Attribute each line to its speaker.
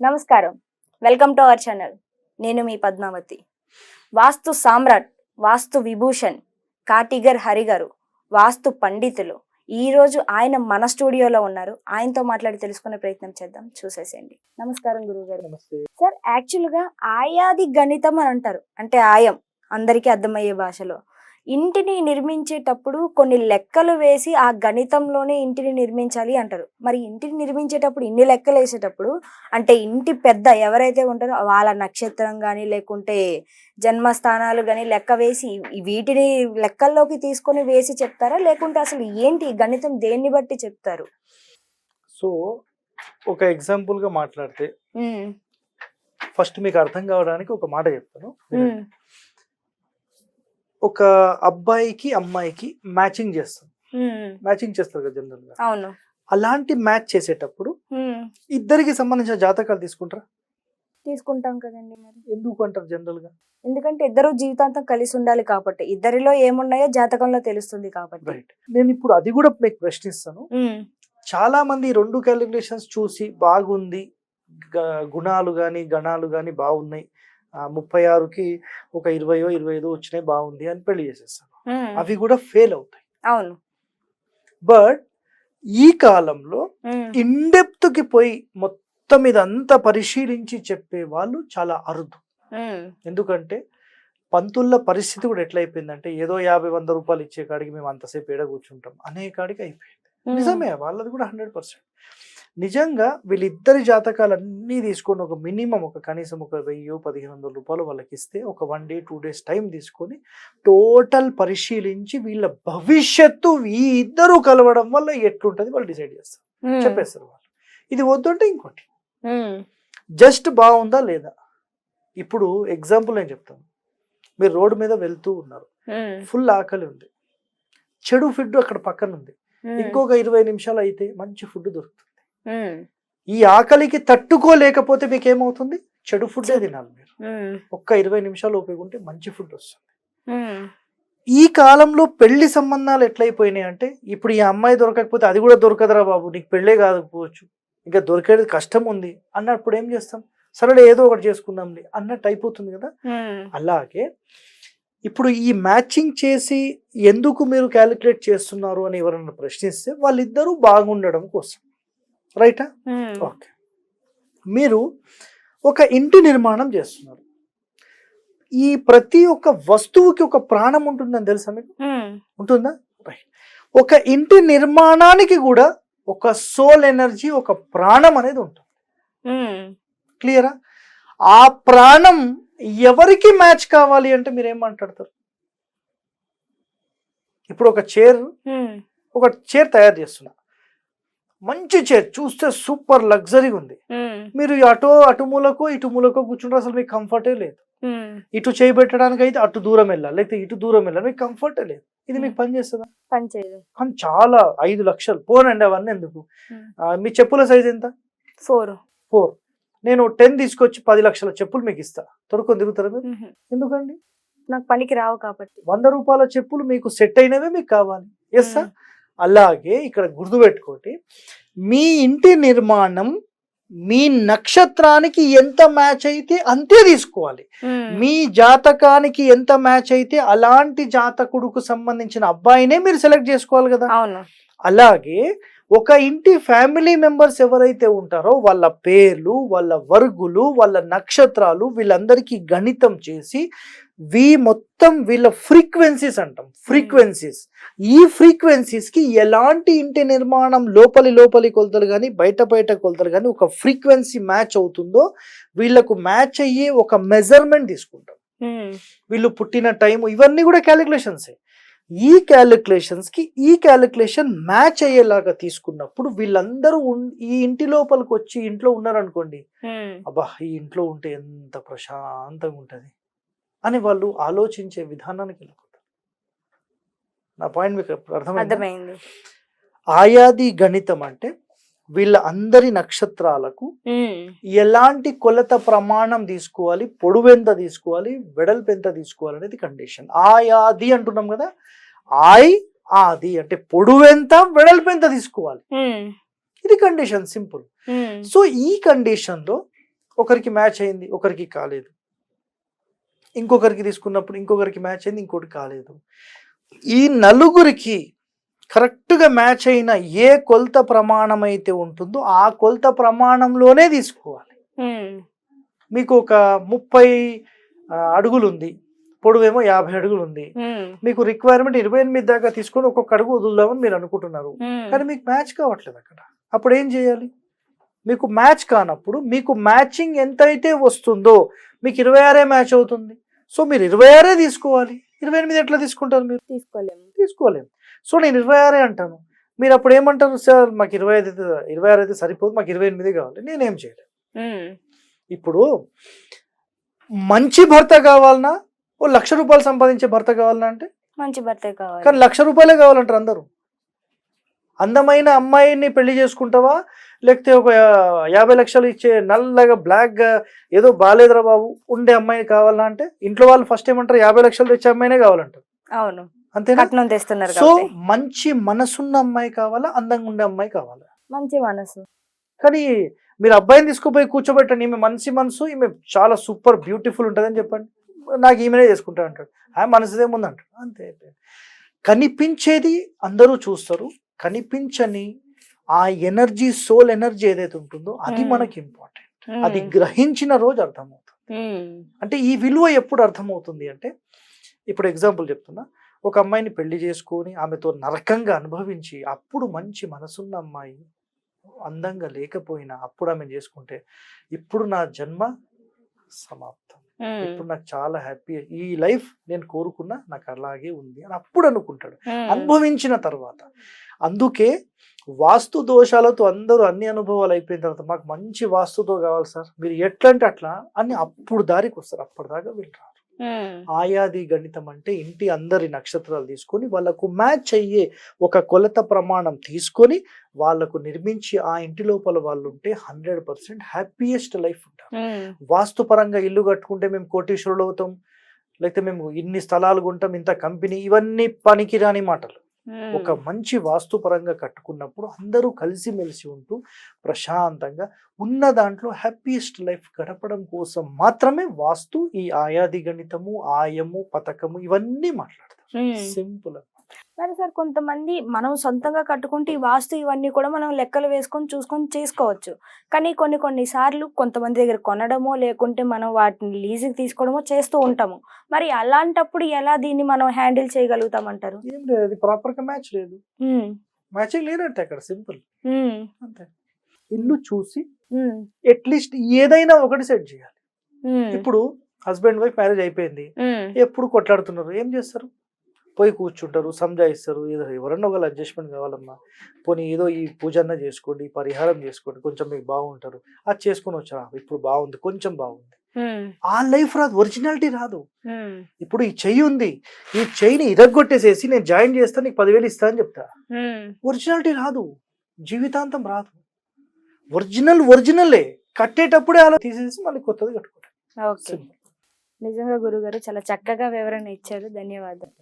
Speaker 1: నమస్కారం, welcome to our channel. నేను మీ పద్మావతి. వాస్తు సామ్రాట్, వాస్తు విభూషణ్ కాటిగర్ హరి గారు, వాస్తు పండితులు. ఈరోజు ఆయన మన స్టూడియోలో ఉన్నారు. ఆయనతో మాట్లాడి తెలుసుకునే ప్రయత్నం చేద్దాం. చూసేసేయండి. నమస్కారం గురువు గారు. సార్, యాక్చువల్గా ఆయాది గణితం అని అంటారు, అంటే ఆయం అందరికీ అర్థమయ్యే భాషలో. ఇంటిని నిర్మించేటప్పుడు కొన్ని లెక్కలు వేసి ఆ గణితంలోనే ఇంటిని నిర్మించాలి అంటారు. మరి ఇంటిని నిర్మించేటప్పుడు ఇన్ని లెక్కలు వేసేటప్పుడు అంటే ఇంటి పెద్ద ఎవరైతే ఉంటారో వాళ్ళ నక్షత్రం కానీ లేకుంటే జన్మస్థానాలు కానీ లెక్క వేసి వీటిని లెక్కల్లోకి తీసుకొని వేసి చెప్తారా, లేకుంటే అసలు ఏంటి గణితం దేన్ని బట్టి చెప్తారు?
Speaker 2: సో ఒక ఎగ్జాంపుల్ గా మాట్లాడితే ఫస్ట్ మీకు అర్థం కావడానికి ఒక మాట చెప్తాను. ఒక అబ్బాయికి అమ్మాయికి మ్యాచింగ్ చేస్తారు కదా జనరల్ గా.
Speaker 1: అవును.
Speaker 2: అలాంటి మ్యాచ్ చేసేటప్పుడు ఇద్దరికి సంబంధించిన జాతకాలు
Speaker 1: తీసుకుంటాం కదండి. మరి
Speaker 2: ఎందుకు అంటారు జనరల్ గా?
Speaker 1: ఎందుకంటే ఇద్దరు జీవితాంతం కలిసి ఉండాలి కాబట్టి, ఇద్దరిలో ఏమున్నాయో జాతకంలో తెలుస్తుంది కాబట్టి.
Speaker 2: రైట్. నేను ఇప్పుడు అది కూడా మీకు ప్రశ్నిస్తాను. చాలా మంది రెండు క్యాలిక్యులేషన్స్ చూసి బాగుంది, గుణాలు గాని గణాలు గాని బాగున్నాయి, 36కి ఒక 20-25 వచ్చినాయి, బాగుంది అని పెళ్లి చేసేస్తాను. అవి కూడా ఫెయిల్ అవుతాయి.
Speaker 1: అవును.
Speaker 2: బట్ ఈ కాలంలో ఇన్డెప్త్ కి పోయి మొత్తం ఇదంతా పరిశీలించి చెప్పే వాళ్ళు చాలా అరుదు. ఎందుకంటే పంతుల పరిస్థితి కూడా ఎట్లయిపోయిందంటే ఏదో 50-100 రూపాయలు ఇచ్చే కాడికి మేము అంతసేపు ఏడ కూర్చుంటాం అనే కాడికి అయిపోయింది. నిజమే, వాళ్ళది కూడా 100%. నిజంగా వీళ్ళిద్దరి జాతకాలన్నీ తీసుకొని ఒక మినిమం కనీసం 1000-1500 రూపాయలు వాళ్ళకి ఇస్తే ఒక 1 day 2 days టైం తీసుకొని టోటల్ పరిశీలించి వీళ్ళ భవిష్యత్తు ఈ ఇద్దరు కలవడం వల్ల ఎట్లుంటది వాళ్ళు డిసైడ్ చేస్తారు, చెప్పేస్తారు వాళ్ళు. ఇది వద్దంటే ఇంకోటి, జస్ట్ బాగుందా లేదా. ఇప్పుడు ఎగ్జాంపుల్ నేను చెప్తాను. మీరు రోడ్డు మీద వెళ్తూ ఉన్నారు, ఫుల్ ఆకలి ఉంది, చెడు ఫుడ్ అక్కడ పక్కన ఉంది, ఇంకొక 20 నిమిషాలు అయితే మంచి ఫుడ్ దొరుకుతుంది. ఈ ఆకలికి తట్టుకోలేకపోతే మీకు ఏమవుతుంది? చెడు ఫుడ్ తినాలి మీరు. ఒక్క 20 నిమిషాలు ఉపయోగింటే మంచి ఫుడ్ వస్తుంది. ఈ కాలంలో పెళ్లి సంబంధాలు ఎట్లయిపోయినాయి అంటే, ఇప్పుడు ఈ అమ్మాయి దొరకకపోతే అది కూడా దొరకదురా బాబు, నీకు పెళ్ళే కాకపోవచ్చు, ఇంకా దొరికేది కష్టం ఉంది అన్నప్పుడు ఏం చేస్తాం? సరే ఏదో ఒకటి చేసుకుందాంలే అన్నట్టు అయిపోతుంది కదా. అలాగే ఇప్పుడు ఈ మ్యాచింగ్ చేసి ఎందుకు మీరు క్యాలిక్యులేట్ చేస్తున్నారు అని ఎవరన్నా ప్రశ్నిస్తే వాళ్ళిద్దరూ బాగుండడం కోసం. రైటా? ఓకే. మీరు ఒక ఇంటి నిర్మాణం చేస్తున్నారు. ఈ ప్రతి ఒక్క వస్తువుకి ఒక ప్రాణం ఉంటుందని తెలుసా మీకు? ఉంటుందా? రైట్. ఒక ఇంటి నిర్మాణానికి కూడా ఒక సోల్ ఎనర్జీ, ఒక ప్రాణం అనేది ఉంటుంది. క్లియరా? ఆ ప్రాణం ఎవరికి మ్యాచ్ కావాలి అంటే మీరు ఏం మాట్లాడతారు? ఇప్పుడు ఒక చైర్ తయారు చేస్తున్నా, మంచి చైర్ చూస్తే సూపర్ లగ్జరీగా ఉంది. మీరు అటు మూలకో ఇటు మూలకో కూర్చుంటారు, అసలు మీకు కంఫర్టే లేదు. ఇటు చేయబెట్టడానికి అయితే అటు దూరం వెళ్ళాలి, లేకపోతే ఇటు దూరం వెళ్ళాలి, మీకు కంఫర్టే లేదు. ఇది మీకు పని చేస్తుందా?
Speaker 1: పని చేయదు.
Speaker 2: కానీ చాలా 5 లక్షలు పోనండి అవన్నీ ఎందుకు. మీ చెప్పుల సైజ్ ఎంత? 4. నేను 10 తీసుకొచ్చి 10 లక్షల చెప్పులు మీకు ఇస్తా, తొడుకొని తిరుగుతారా మీరు? ఎందుకండి?
Speaker 1: నాకు పనికి రావు కాబట్టి.
Speaker 2: 100 రూపాయల చెప్పులు మీకు సెట్ అయినవే మీకు కావాలి. Yes sir. అలాగే ఇక్కడ గుర్తుపెట్టుకోండి, మీ ఇంటి నిర్మాణం మీ నక్షత్రానికి ఎంత మ్యాచ్ అయితే అంతే తీసుకోవాలి. మీ జాతకానికి ఎంత మ్యాచ్ అయితే అలాంటి జాతకుడుకు సంబంధించిన అబ్బాయినే మీరు సెలెక్ట్ చేసుకోవాలి కదా. అలాగే ఒక ఇంటి ఫ్యామిలీ మెంబర్స్ ఎవరైతే ఉంటారో వాళ్ళ పేర్లు, వాళ్ళ వర్గులు, వాళ్ళ నక్షత్రాలు, వీళ్ళందరికీ గణితం చేసి మొత్తం వీళ్ళ ఫ్రీక్వెన్సీస్ అంటాం. ఫ్రీక్వెన్సీస్, ఈ ఫ్రీక్వెన్సీస్ కి ఎలాంటి ఇంటి నిర్మాణం లోపలి కొలతలు కానీ బయట కొలతలు కానీ ఒక ఫ్రీక్వెన్సీ మ్యాచ్ అవుతుందో వీళ్ళకు మ్యాచ్ అయ్యే ఒక మెజర్మెంట్ తీసుకుంటాం. వీళ్ళు పుట్టిన టైం ఇవన్నీ కూడా క్యాలిక్యులేషన్సే. ఈ క్యాలిక్యులేషన్ మ్యాచ్ అయ్యేలాగా తీసుకున్నప్పుడు వీళ్ళందరూ ఈ ఇంటి లోపలికి వచ్చి ఇంట్లో ఉన్నారనుకోండి, అబ్బా ఈ ఇంట్లో ఉంటే ఎంత ప్రశాంతంగా ఉంటది అని వాళ్ళు ఆలోచించే విధానానికి వెళ్ళిపోతారు. నా పాయింట్ మీకు అర్థమైంది? ఆయాది గణితం అంటే వీళ్ళ అందరి నక్షత్రాలకు ఎలాంటి కొలత ప్రమాణం తీసుకోవాలి, పొడవు ఎంత తీసుకోవాలి, వెడల్పు ఎంత తీసుకోవాలి అనేది కండిషన్. ఆయాది అంటున్నాం కదా, ఆది అంటే పొడవు ఎంత, వెడల్పు ఎంత తీసుకోవాలి, ఇది కండిషన్. సింపుల్. సో ఈ కండిషన్ లో ఒకరికి మ్యాచ్ అయింది, ఒకరికి కాలేదు. ఇంకొకరికి తీసుకున్నప్పుడు ఇంకొకరికి మ్యాచ్ అయింది, ఇంకోటి కాలేదు. ఈ నలుగురికి కరెక్ట్గా మ్యాచ్ అయిన ఏ కొలత ప్రమాణం అయితే ఉంటుందో ఆ కొలత ప్రమాణంలోనే తీసుకోవాలి. మీకు ఒక 30 అడుగులు ఉంది, పొడవేమో 50 అడుగులు ఉంది. మీకు రిక్వైర్మెంట్ 28 దాకా తీసుకొని ఒక్కొక్క అడుగు వదులుదామని మీరు అనుకుంటున్నారు, కానీ మీకు మ్యాచ్ కావట్లేదు అక్కడ. అప్పుడు ఏం చేయాలి? మీకు మ్యాచ్ కానప్పుడు మీకు మ్యాచింగ్ ఎంతైతే వస్తుందో మీకు 26 మ్యాచ్ అవుతుంది. సో మీరు 26 తీసుకోవాలి. 28 ఎట్లా తీసుకుంటారు? మీరు తీసుకోలేము. సో నేను 26 అంటాను, మీరు అప్పుడు ఏమంటారు? సార్ మాకు 26 అయితే సరిపోదు, మాకు 28 కావాలి. నేనేం చేయలేను. ఇప్పుడు మంచి భర్త కావాలన్నా, ఓ 1,00,000 రూపాయలు సంపాదించే భర్త కావాలన్నా అంటే
Speaker 1: మంచి భర్త కావాలి,
Speaker 2: కానీ 1,00,000 రూపాయలే కావాలంటారు అందరూ. అందమైన అమ్మాయిని పెళ్లి చేసుకుంటావా, లేకపోతే ఒక 50 లక్షలు ఇచ్చే నల్లగా బ్లాక్గా ఏదో బాలేదురా బాబు ఉండే అమ్మాయిని కావాలన్నా అంటే ఇంట్లో వాళ్ళు ఫస్ట్ ఏమంటారు? 50 లక్షలు తెచ్చే అమ్మాయినే కావాలంటారు.
Speaker 1: అవును,
Speaker 2: అంతేనా?
Speaker 1: తెస్తున్నారు.
Speaker 2: సో మంచి మనసున్న అమ్మాయి కావాలా, అందంగా ఉండే అమ్మాయి కావాలా?
Speaker 1: మంచి మనసు.
Speaker 2: కానీ మీరు అబ్బాయిని తీసుకుపోయి కూర్చోబెట్టండి, ఈమె మంచి మనసు, ఈమె చాలా సూపర్ బ్యూటిఫుల్ ఉంటుందని చెప్పండి, నాకు ఈమెనే చేసుకుంటా అంటాడు. ఆ మనసుదేముంది అంటాడు. అంతే. కనిపించేది అందరూ చూస్తారు, కనిపించని ఆ ఎనర్జీ, సోల్ ఎనర్జీ ఏదైతే ఉంటుందో అది మనకి ఇంపార్టెంట్. అది గ్రహించిన రోజు అర్థమవుతుంది. అంటే ఈ విలువ ఎప్పుడు అర్థమవుతుంది అంటే, ఇప్పుడు ఎగ్జాంపుల్ చెప్తున్నా, ఒక అమ్మాయిని పెళ్లి చేసుకొని ఆమెతో నరకంగా అనుభవించి అప్పుడు మంచి మనసున్న అమ్మాయి అందంగా లేకపోయినా అప్పుడు ఆమె చేసుకుంటే ఇప్పుడు నా జన్మ సమాప్తం, ఇప్పుడు నాకు చాలా హ్యాపీ, ఈ లైఫ్ నేను కోరుకున్నా నాకు అలాగే ఉంది అని అప్పుడు అనుకుంటాడు అనుభవించిన తర్వాత. అందుకే వాస్తు దోషాలతో అందరూ అన్ని అనుభవాలు అయిపోయిన తర్వాత మాకు మంచి వాస్తుతో కావాలి సార్, మీరు ఎట్లా అంటే అట్లా అని అప్పుడు దారికి వస్తారు. అప్పటిదాకా వీళ్ళు రారు. ఆయాది గణితం అంటే ఇంటి అందరి నక్షత్రాలు తీసుకొని వాళ్ళకు మ్యాచ్ అయ్యే ఒక కొలత ప్రమాణం తీసుకొని వాళ్ళకు నిర్మించి ఆ ఇంటి లోపల వాళ్ళు ఉంటే 100% హ్యాపీయెస్ట్ లైఫ్ ఉంటారు. వాస్తు పరంగా ఇల్లు కట్టుకుంటే మేము కోటీశ్వరులు అవుతాం, లేకపోతే మేము ఇన్ని స్థలాలు కొంటాం, ఇంత కంపెనీ, ఇవన్నీ పనికిరాని మాటలు. ఒక మంచి వాస్తు పరంగా కట్టుకున్నప్పుడు అందరూ కలిసిమెలిసి ఉంటూ ప్రశాంతంగా ఉన్న దాంట్లో హ్యాపీయెస్ట్ లైఫ్ గడపడం కోసం మాత్రమే వాస్తు, ఈ ఆయాది గణితము, ఆయము, పథకము ఇవన్నీ మాట్లాడతారు. సింపుల్.
Speaker 1: మరి సార్ కొంతమంది మనం సొంతంగా కట్టుకుంటే ఈ వాస్తు ఇవన్నీ కూడా మనం లెక్కలు వేసుకొని చూసుకొని చేసుకోవచ్చు, కానీ కొన్ని సార్లు కొంతమంది దగ్గర కొనడమో లేకుంటే మనం వాటిని లీజుకి తీసుకోవడమో చేస్తూ ఉంటాము. మరి అలాంటప్పుడు ఎలా దీన్ని మనం హ్యాండిల్ చేయగలుగుతామంటారు?
Speaker 2: ఏం లేదు, అది ప్రాపర్ గా మ్యాచ్ లేదు, మ్యాచింగ్ లేనట్టే అక్కడ. సింపుల్ అంతే. ఇల్లు చూసి అట్లీస్ట్ ఏదైనా ఒకటి సెట్ చేయాలి. ఇప్పుడు హస్బెండ్ వైఫ్ మ్యారేజ్ అయిపోయింది, ఎప్పుడు కొట్లాడుతున్నారు, ఏం చేస్తారు? పోయి కూర్చుంటారు, సంజాయిస్తారు, ఏదో ఎవరన్నా ఒకళ్ళు అడ్జస్ట్మెంట్ కావాలమ్మా, పోనీ ఏదో ఈ పూజ అన్న చేసుకోండి, పరిహారం చేసుకోండి, కొంచెం మీకు బాగుంటారు, అది చేసుకుని వచ్చా ఇప్పుడు బాగుంది, కొంచెం బాగుంది. ఆ లైఫ్ రాదు, ఒరిజినాలిటీ రాదు. ఇప్పుడు ఈ చెయ్యి ఉంది, ఈ చెయ్యిని ఇరగొట్టేసేసి నేను జాయిన్ చేస్తాను నీకు 10,000 ఇస్తా అని చెప్తా, ఒరిజినాలిటీ రాదు, జీవితాంతం రాదు. ఒరిజినలే కట్టేటప్పుడే అలా తీసేసి మళ్ళీ కొత్తది కట్టుకుంటారు.
Speaker 1: నిజంగా గురుగారు చాలా చక్కగా వివరణ ఇచ్చారు. ధన్యవాదాలు.